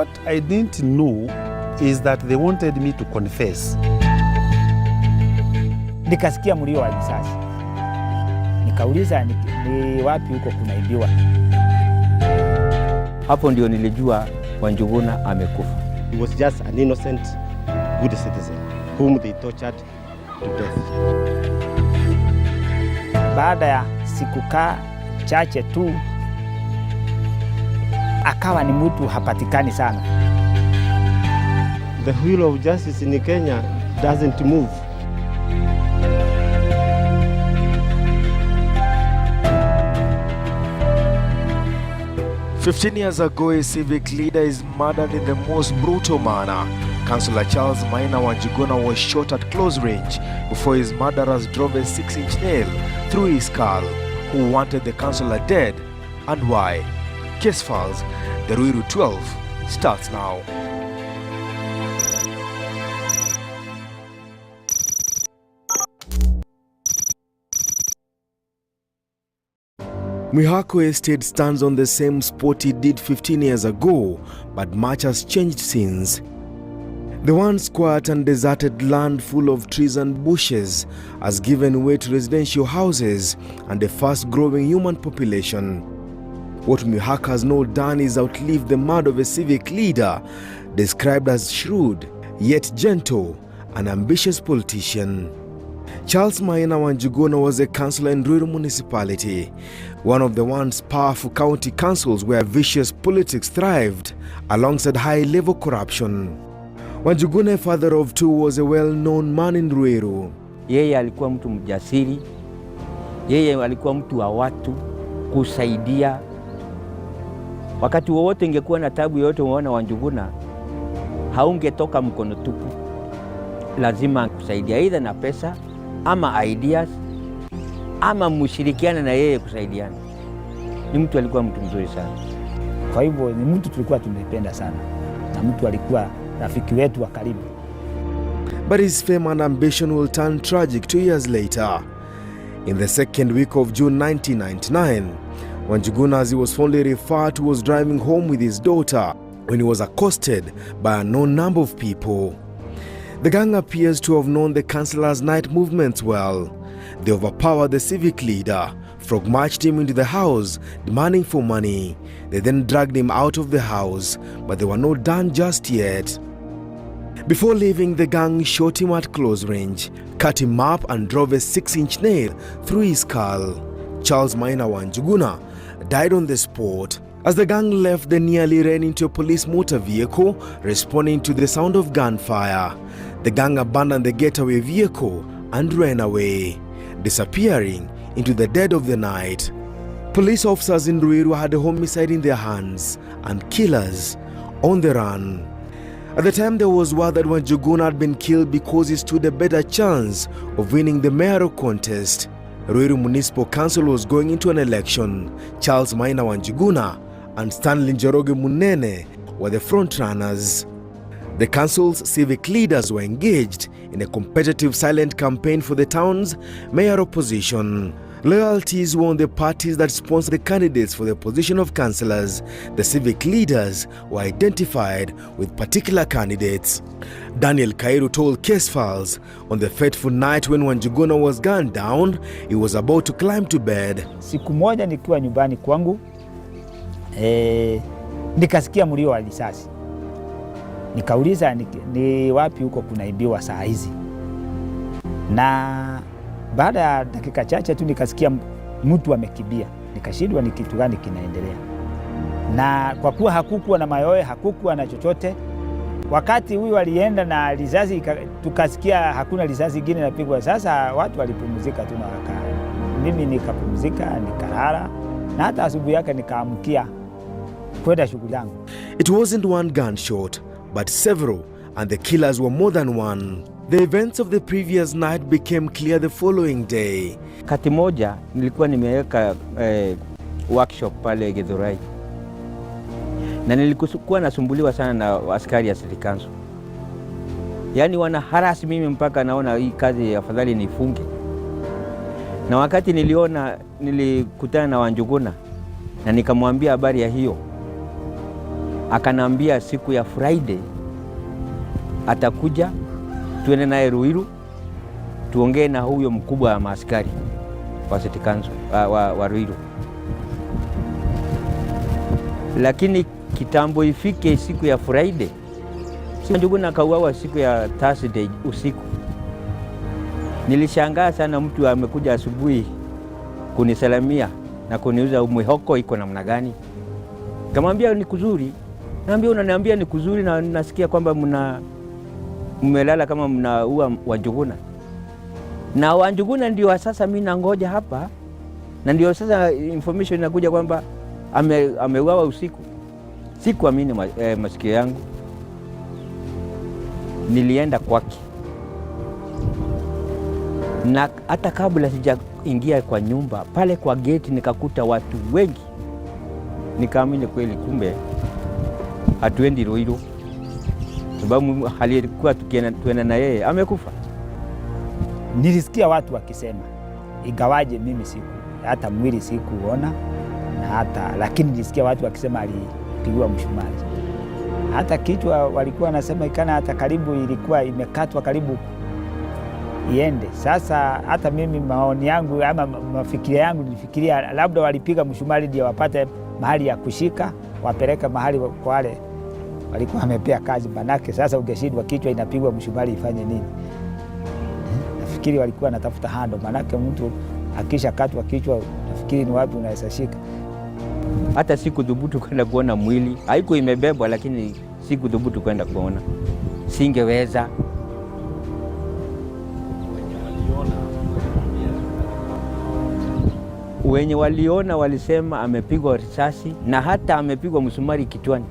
What I didn't know is that they wanted me to confess. Nikasikia mlio wa risasi. Nikauliza ni wapi huko kunaibiwa. Hapo ndio nilijua Wanjuguna amekufa. He was just an innocent, good citizen whom they tortured to death. Baada ya siku chache tu akawa ni mtu hapatikani sana. The wheel of justice in Kenya doesn't move. "15 years ago, a civic leader is murdered in the most brutal manner. Councillor Charles Maina Wanjuguna was shot at close range before his murderers drove a 6-inch nail through his skull. Who wanted the councillor dead and why? Case files, the Ruiru 12 starts now." Mwihako Estate stands on the same spot it did 15 years ago, but much has changed since. The once quiet and deserted land full of trees and bushes has given way to residential houses and a fast-growing human population. What Mwihako has now done is outlive the mud of a civic leader, described as shrewd, yet gentle, and ambitious politician. Charles Maina Wanjuguna was a councillor in Ruiru municipality, one of the once powerful county councils where vicious politics thrived alongside high-level corruption. Wanjuguna, a father of two, was a well-known man in Ruiru. Yeye alikuwa mtu mjasiri, yeye alikuwa mtu wa watu kusaidia. Wakati wowote ingekuwa na tabu yoyote unaona Wanjuguna, haungetoka mkono tupu. Lazima kusaidia either na pesa ama ideas ama mshirikiana na yeye kusaidiana. Ni mtu alikuwa mtu mzuri sana. Kwa hivyo ni mtu tulikuwa tumependa sana na mtu alikuwa rafiki wetu wa karibu. But his fame and ambition will turn tragic 2 years later. In the second week of June 1999, Wanjuguna, as he was fondly referred to, was driving home with his daughter when he was accosted by a known number of people. The gang appears to have known the councillor's night movements well. They overpowered the civic leader, frog-marched him into the house, demanding for money. They then dragged him out of the house, but they were not done just yet. Before leaving, the gang shot him at close range, cut him up and drove a 6-inch nail through his skull. Charles Maina Wanjuguna died on the spot. As the gang left, they nearly ran into a police motor vehicle, responding to the sound of gunfire. The gang abandoned the getaway vehicle and ran away, disappearing into the dead of the night. Police officers in Ruiru had a homicide in their hands and killers on the run. At the time, there was word that Wanjuguna had been killed because he stood a better chance of winning the mayoral contest. Ruiru Municipal Council was going into an election. Charles Maina Wanjuguna and Stanley Njoroge Munene were the frontrunners. The council's civic leaders were engaged in a competitive silent campaign for the town's mayoral position. Loyalties were on the parties that sponsored the candidates for the position of councillors. The civic leaders were identified with particular candidates. Daniel Kairu told Case Files on the fateful night when Wanjuguna was gunned down, he was about to climb to bed. Siku moja nikiwa nyumbani kwangu, nikasikia mlio wa risasi. Nikauliza ni wapi huko kunaibiwa saa hizi. Na baada ya dakika chache tu nikasikia mtu amekimbia. Nikashindwa ni kitu gani kinaendelea. Na kwa kuwa hakukuwa na mayowe, hakukuwa na chochote, wakati huyu alienda na risasi tukasikia hakuna risasi nyingine inapigwa. Sasa watu walipumzika tu na mimi nikapumzika, nikalala, na hata asubuhi yake nikaamkia kwenda shughuli zangu. It wasn't one gunshot, but several, and the killers were more than one. The events of the previous night became clear the following day. Kati moja nilikuwa nimeweka workshop pale Githurai. Na nilikuwa nasumbuliwa sana na askari ya City Council. Yaani wana harass mimi mpaka naona hii kazi afadhali nifunge. Na wakati nilikutana na Wanjuguna na nikamwambia habari ya hiyo. Akanambia siku ya Friday atakuja tuende naye Ruiru tuongee na huyo mkubwa wa maaskari wa City Council wa Ruiru. Lakini kitambo ifike siku ya Friday, Njuguna akauawa siku ya Thursday usiku. Nilishangaa sana, mtu amekuja asubuhi kunisalamia na kuniuza mwihoko iko namna gani. Kamwambia ni kuzuri. Naambia unaniambia ni kuzuri na nasikia kwamba mmelala kama mnaua Wanjuguna. Na Wanjuguna ndio sasa mimi nangoja hapa, na ndio sasa information inakuja kwamba ameuawa usiku. Sikuamini masikio yangu. Nilienda kwake, na hata kabla sijaingia kwa nyumba, pale kwa gate nikakuta watu wengi. Nikaamini kweli, kumbe hatuendi Ruiru, sababu aliyekuwa tukienda na yeye amekufa. Nilisikia watu wakisema, ingawaje mimi hata mwili sikuona na hata, lakini nilisikia watu wakisema alipigwa msumari. Hata kichwa walikuwa wanasema ikana hata karibu ilikuwa imekatwa karibu iende. Sasa hata mimi maoni yangu ama mafikiria yangu nilifikiria labda walipiga msumari ndio wapate mahali ya kushika, wapeleka mahali kwa wale walikuwa wamepea kazi. Manake sasa ungeshindwa kichwa inapigwa msumari ifanye nini? Nafikiri walikuwa natafuta hando, manake mtu akisha katwa kichwa nafikiri ni wapi unaweza shika. Hata sikudhubutu kwenda kuona mwili, haiko imebebwa, lakini sikudhubutu kwenda kuona, singeweza. Wenye waliona walisema amepigwa risasi na hata amepigwa msumari kichwani.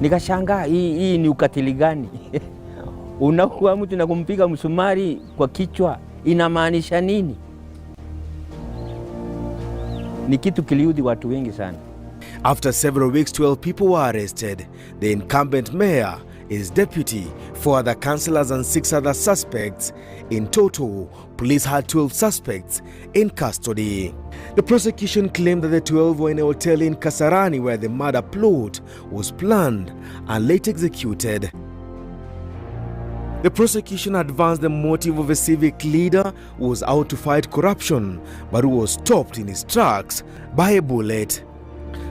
Nikashangaa, hii ni ukatili gani? Unakuwa mtu na kumpiga msumari kwa kichwa, inamaanisha nini? Ni kitu kiliudhi watu wengi sana. After several weeks, 12 people were arrested. The incumbent mayor, his deputy, 4 other councillors and 6 other suspects. In total, police had 12 suspects in custody. The prosecution claimed that the 12 were in a hotel in Kasarani where the murder plot was planned and late executed. The prosecution advanced the motive of a civic leader who was out to fight corruption but who was stopped in his tracks by a bullet.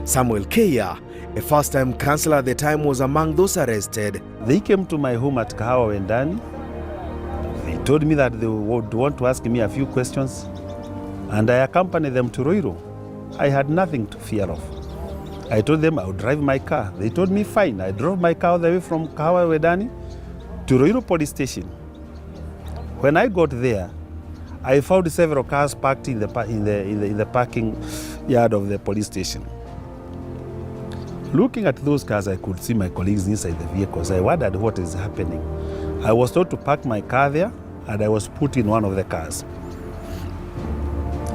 Samuel Keya, a first-time councillor at the time, was among those arrested. They came to my home at Kahawa Wendani. They told me that they would want to ask me a few questions, and I accompanied them to Ruiru. I had nothing to fear of. I told them I would drive my car. They told me fine. I drove my car all the way from Kahawa Wendani to Ruiru police station. When I got there, I found several cars parked in the parking yard of the police station. Looking at those cars, I could see my colleagues inside the vehicles. I wondered what is happening. I was told to park my car there, and I was put in one of the cars.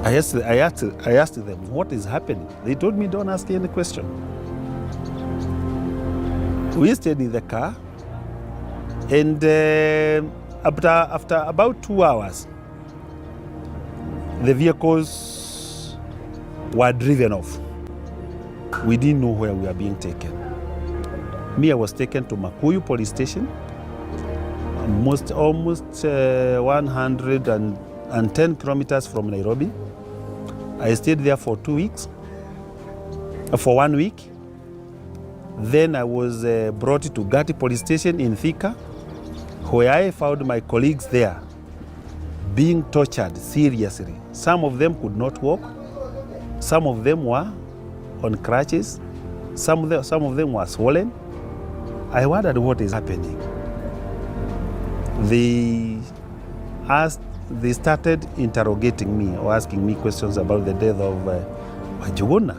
I asked them, what is happening? They told me, don't ask any question. We stayed in the car, and after about 2 hours, the vehicles were driven off. We didn't know where we were being taken. Me, I was taken to Makuyu police station, almost 110 kilometers from Nairobi. I stayed there for 2 weeks, for 1 week. Then I was brought to Gati police station in Thika, where I found my colleagues there being tortured seriously. Some of them could not walk. Some of them were on crutches. Some of them were swollen. I wondered what is happening. They started interrogating me or asking me questions about the death of Njuguna.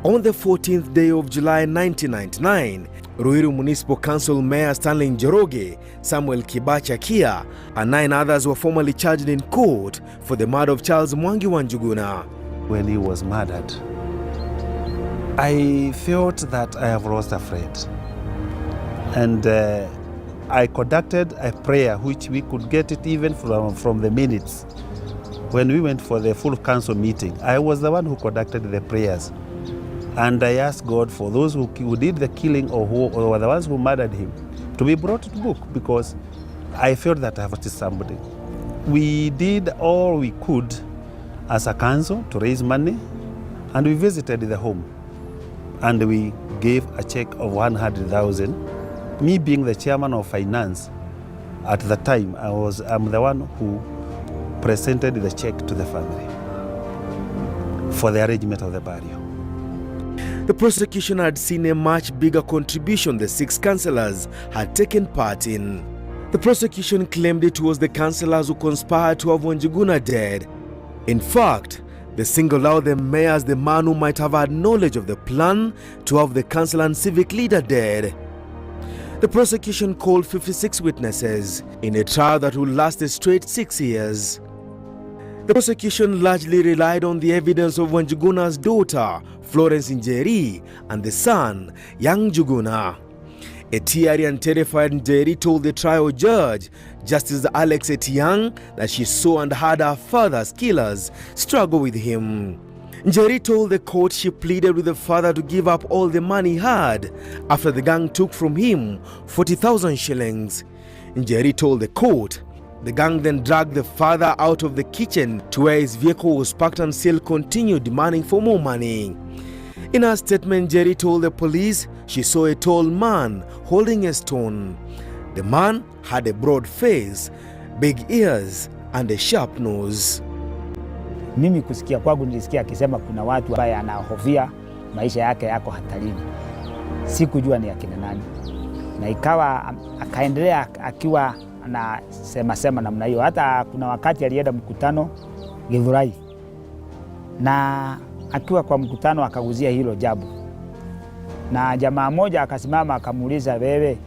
On the 14th day of July 1999, Ruiru Municipal Council Mayor Stanley Njoroge, Samuel Kibacha Kia, and 9 others were formally charged in court for the murder of Charles Mwangi wa Njuguna. When he was murdered, I felt that I have lost a friend. And I conducted a prayer, which we could get it even from the minutes. When we went for the full council meeting, I was the one who conducted the prayers. And I asked God for those who did the killing or who were the ones who murdered him to be brought to book, because I felt that I have to somebody. We did all we could as a council to raise money, and we visited the home, and we gave a check of 100,000. Me being the chairman of finance at the time, I'm the one who presented the check to the family for the arrangement of the burial. The prosecution had seen a much bigger contribution the 6 councillors had taken part in. The prosecution claimed it was the councillors who conspired to have Wanjuguna dead. In fact, they singled out the mayor as the man who might have had knowledge of the plan to have the council and civic leader dead. The prosecution called 56 witnesses in a trial that would last a straight 6 years. The prosecution largely relied on the evidence of Wanjuguna's daughter, Florence Njeri, and the son, young Njuguna. A teary and terrified Njeri told the trial judge, Justice Alex Etiang, that she saw and heard her father's killers struggle with him. Njeri told the court she pleaded with the father to give up all the money he had after the gang took from him 40,000 shillings. Njeri told the court the gang then dragged the father out of the kitchen to where his vehicle was parked and still continued demanding for more money. In her statement, Njeri told the police she saw a tall man holding a stone. The man had a broad face, big ears, and a sharp nose. Mimi kusikia kwangu nilisikia akisema kuna watu ambaye anahofia maisha yake yako hatarini. Sikujua ni akina nani. Na ikawa akaendelea akiwa anasema namna hiyo. Hata kuna wakati alienda mkutano Githurai. Na akiwa kwa mkutano akaguzia hilo jambo. Na jamaa moja akasimama akamuuliza, wewe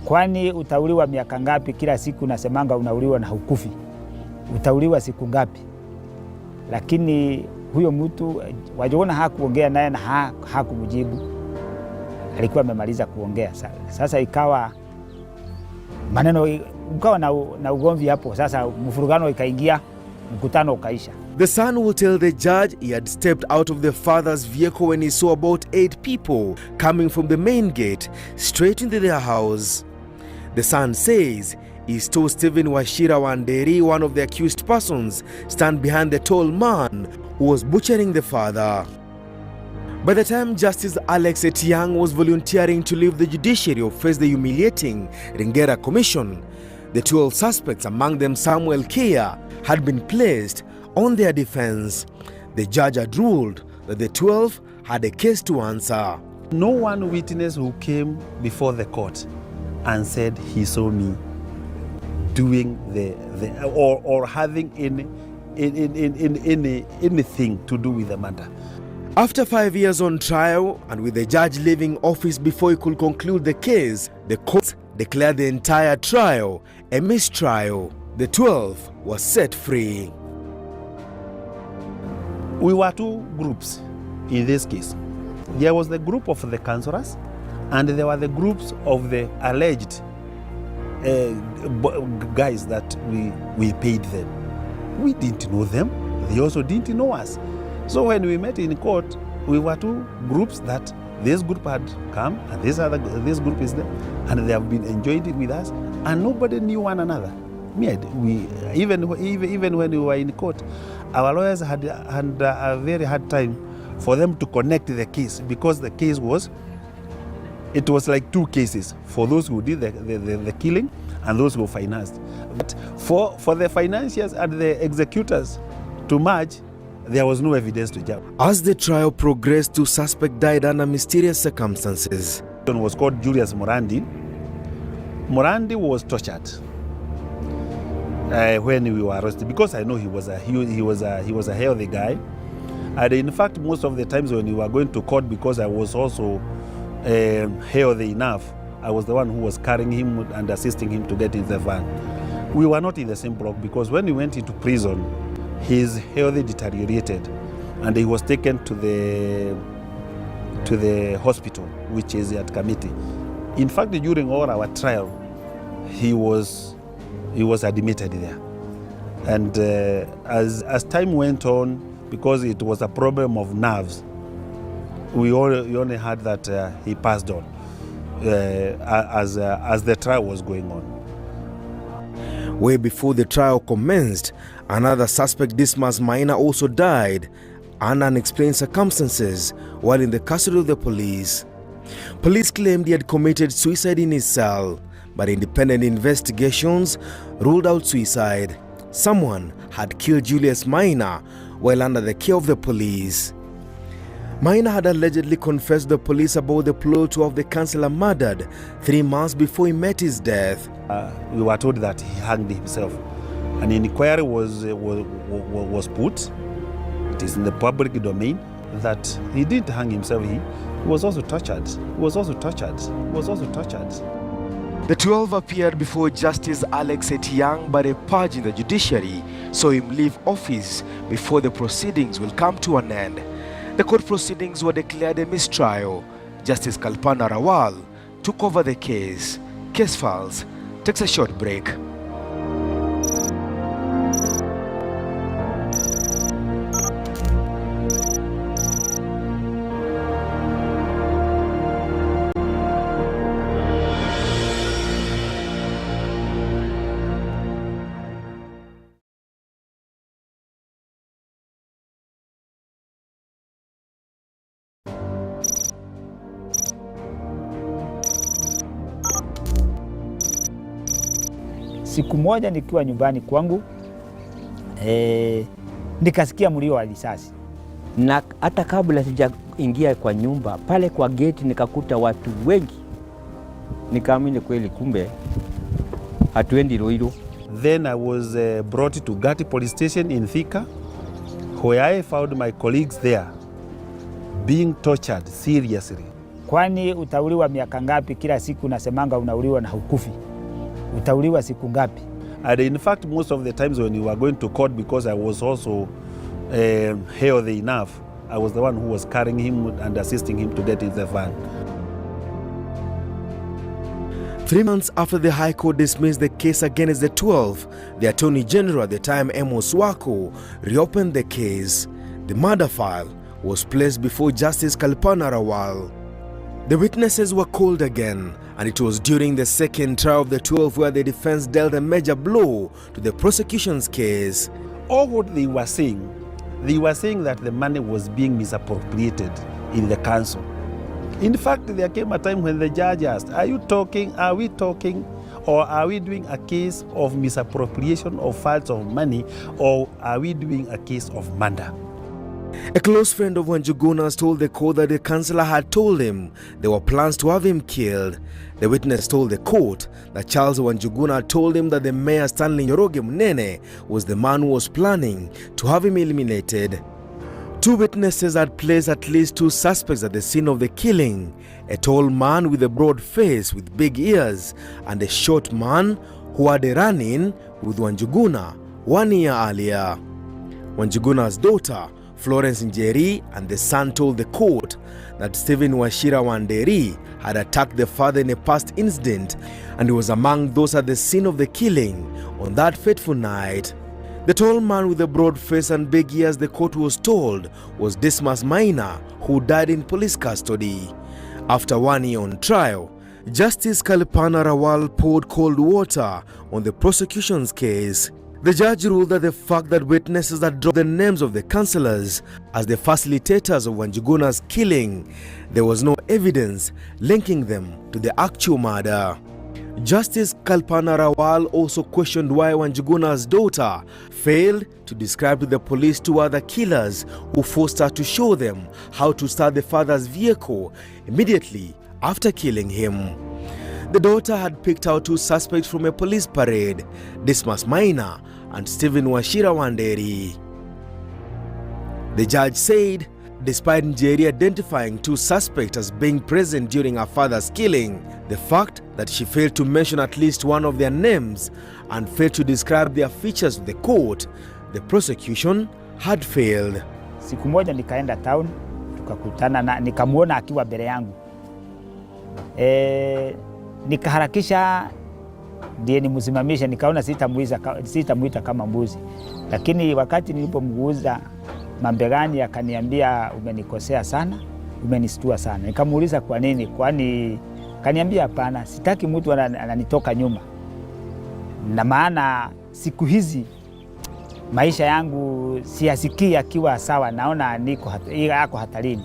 kwani utauliwa miaka ngapi? Kila siku nasemanga unauliwa na hukufi. Utauliwa siku ngapi? Lakini huyo mtu Wanjuguna hakuongea naye na hakumjibu. Alikuwa amemaliza kuongea. Sasa ikawa maneno ukawa na ugomvi hapo. Sasa mfurugano ikaingia, mkutano ukaisha. The son will tell the judge he had stepped out of the father's vehicle when he saw about 8 people coming from the main gate straight into their house. The son says he saw Stephen Washira Wanderi, one of the accused persons, stand behind the tall man who was butchering the father. By the time Justice Alex Etiang was volunteering to leave the judiciary or face the humiliating Ringera Commission, the 12 suspects, among them Samuel Kea, had been placed on their defense. The judge had ruled that the 12 had a case to answer. No one witness who came before the court and said he saw me doing or having anything to do with the matter. After 5 years on trial and with the judge leaving office before he could conclude the case, the court declared the entire trial a mistrial. The 12 were set free. We were 2 groups in this case. There was the group of the councillors, and there were the groups of the alleged guys that we paid them. We didn't know them. They also didn't know us. So when we met in court, we were 2 groups that this group had come and this group is there, and they have been enjoying it with us, and nobody knew one another. Even when we were in court, our lawyers had a very hard time for them to connect the case, because the case was like 2 cases for those who did the killing and those who financed. But for the financiers and the executors to merge, there was no evidence to judge. As the trial progressed, 2 suspects died under mysterious circumstances. One was called Julius Morandi. Morandi was tortured when we were arrested, because I know he was a healthy guy, and in fact most of the times when we were going to court, because I was also healthy enough, I was the one who was carrying him and assisting him to get in the van. We were not in the same block, because when we went into prison, his health deteriorated and he was taken to the hospital, which is at Kamiti. In fact, during all our trial, he was admitted there. And as time went on, because it was a problem of nerves, we only heard that he passed on as the trial was going on. Way before the trial commenced, another suspect, Dismas Maina, also died under unexplained circumstances while in the custody of the police. Police claimed he had committed suicide in his cell, but independent investigations ruled out suicide. Someone had killed Julius Maina while under the care of the police. Maina had allegedly confessed to the police about the plot to have the councillor murdered 3 months before he met his death. We were told that he hanged himself. An inquiry was put. It is in the public domain that he didn't hang himself. He was also tortured. The 12 appeared before Justice Alex Etiang, but a purge in the judiciary saw him leave office before the proceedings will come to an end. The court proceedings were declared a mistrial. Justice Kalpana Rawal took over the case. Case Files takes a short break. Siku moja nikiwa nyumbani kwangu nikasikia mlio wa risasi, na hata kabla sijaingia kwa nyumba, pale kwa gate nikakuta watu wengi, nikaamini kweli kumbe hatuendi Ruiru. Then I was brought to Gati police station in Thika, where I found my colleagues there being tortured seriously. Kwani utauliwa miaka ngapi? Kila siku nasemanga unauliwa na hukufi. Utauliwa siku ngapi? And in fact, most of the times when you were going to court, because I was also healthy enough, I was the one who was carrying him and assisting him to get in the van. 3 months after the High Court dismissed the case against the 12, the Attorney General at the time, Amos Wako, reopened the case. The murder file was placed before Justice Kalpana Rawal. The witnesses were called again, and it was during the second trial of the 12 where the defense dealt a major blow to the prosecution's case. All what they were saying that the money was being misappropriated in the council. In fact, there came a time when the judge asked, are we talking, or are we doing a case of misappropriation of funds of money, or are we doing a case of murder? A close friend of Wanjuguna's told the court that the councillor had told him there were plans to have him killed. The witness told the court that Charles Wanjuguna told him that the mayor Stanley Njoroge Munene was the man who was planning to have him eliminated. 2 witnesses had placed at least 2 suspects at the scene of the killing: a tall man with a broad face with big ears and a short man who had a run-in with Wanjuguna 1 year earlier. Wanjuguna's daughter, Florence Njeri, and the son told the court that Stephen Wachira Wanderi had attacked the father in a past incident and he was among those at the scene of the killing on that fateful night. The tall man with the broad face and big ears, the court was told, was Dismas Maina, who died in police custody. After 1 year on trial, Justice Kalpana Rawal poured cold water on the prosecution's case. The judge ruled that the fact that witnesses had dropped the names of the councillors as the facilitators of Wanjuguna's killing, there was no evidence linking them to the actual murder. Justice Kalpana Rawal also questioned why Wanjuguna's daughter failed to describe to the police 2 other killers who forced her to show them how to start the father's vehicle immediately after killing him. The daughter had picked out 2 suspects from a police parade, Dismas Maina and Stephen Wachira Wanderi. The judge said, despite Njeri identifying 2 suspects as being present during her father's killing, the fact that she failed to mention at least one of their names and failed to describe their features to the court, the prosecution had failed. Siku moja nikaenda town, tukakutana na nikamuona akiwa mbele yangu. Nikaharakisha ndiye nimsimamisha, nikaona sitamuita kama mbuzi. Lakini wakati nilipomguza mambegani akaniambia umenikosea sana, umenistua sana. Nikamuuliza kwa nini, kwani kaniambia hapana, sitaki mtu ananitoka nyuma, na maana siku hizi maisha yangu siyasikii akiwa sawa, naona ako hatarini.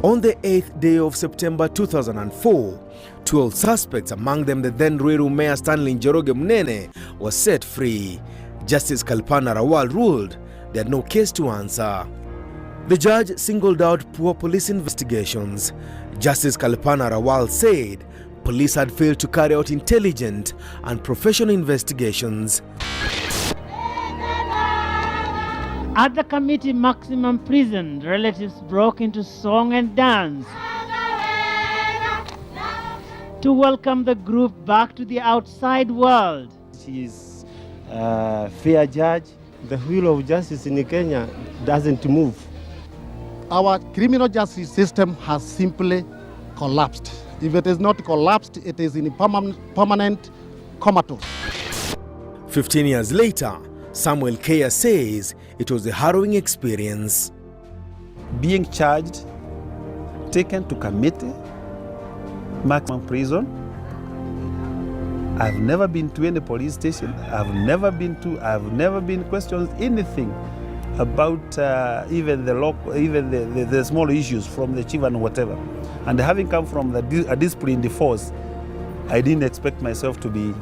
On the 8th day of September 2004, 12 suspects, among them the then Ruiru Mayor Stanley Njoroge Munene, were set free. Justice Kalpana Rawal ruled they had no case to answer. The judge singled out poor police investigations. Justice Kalpana Rawal said police had failed to carry out intelligent and professional investigations. At the committee maximum prison, relatives broke into song and dance to welcome the group back to the outside world. She is a fair judge. The wheel of justice in Kenya doesn't move. Our criminal justice system has simply collapsed. If it is not collapsed, it is in permanent comatose. 15 years later, Samuel Kea says it was a harrowing experience. Being charged, taken to committee, maximum prison. I've never been to any police station. I've never been questioned anything about even the small issues from the chief and whatever. And having come from a disciplined force, I didn't expect myself to be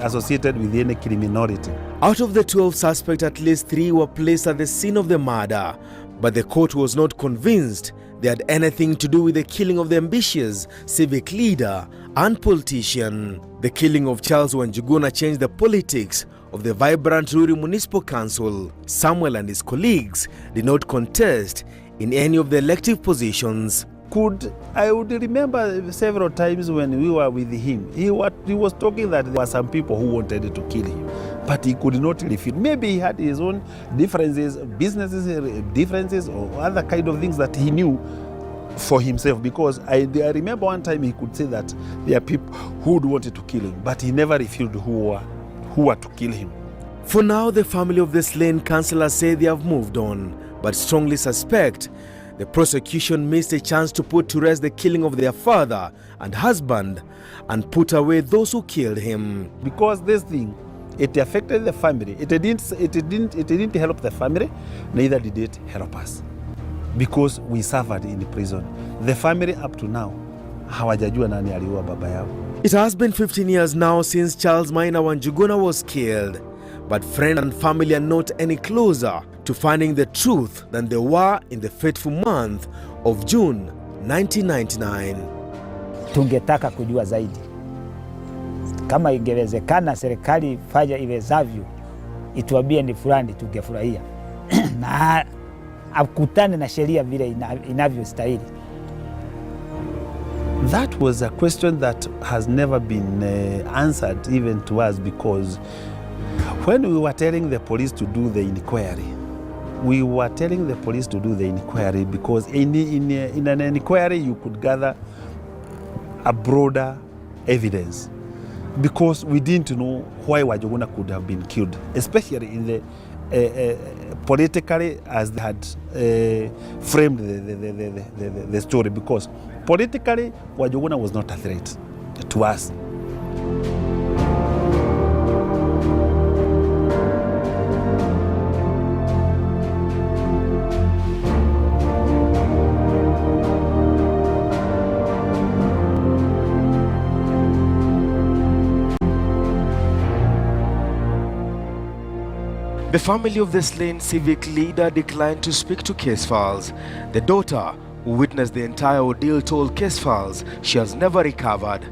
associated with any criminality. Out of the 12 suspects, at least 3 were placed at the scene of the murder, but the court was not convinced they had anything to do with the killing of the ambitious civic leader and politician. The killing of Charles Wanjuguna changed the politics of the vibrant Ruiru Municipal Council. Samuel and his colleagues did not contest in any of the elective positions. I would remember several times when we were with him, he was talking that there were some people who wanted to kill him, but he could not refute. Maybe he had his own differences, businesses differences, or other kind of things that he knew for himself, because I remember one time he could say that there are people who would wanted to kill him, but he never refuted who were to kill him. For now, the family of the slain councillor say they have moved on, but strongly suspect the prosecution missed a chance to put to rest the killing of their father and husband and put away those who killed him. Because this thing, it affected the family. It didn't help the family, neither did it help us. Because we suffered in the prison. The family up to now, hawajajua nani aliua baba yao. It has been 15 years now since Charles Maina Wanjuguna was killed, but friends and family are not any closer to finding the truth than they were in the fateful month of June 1999. Tungetaka kujua zaidi. Kama ingewezekana serikali fanya iwezavyo, ituambie ni fulani, tungefurahia. Na akutane na sheria vile inavyostahili. That was a question that has never been answered even to us, because when we were telling the police to do the inquiry, because in an inquiry you could gather a broader evidence, because we didn't know why Wanjuguna could have been killed, especially in the politically, as they had framed the story, because politically Wanjuguna was not a threat to us. The family of the slain civic leader declined to speak to case files. The daughter, who witnessed the entire ordeal, told case files she has never recovered.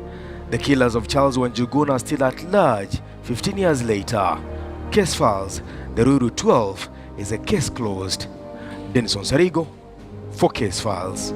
The killers of Charles Wanjuguna are still at large 15 years later. Case files, the Ruiru 12, is a case closed. Denison Sarigo for Case Files.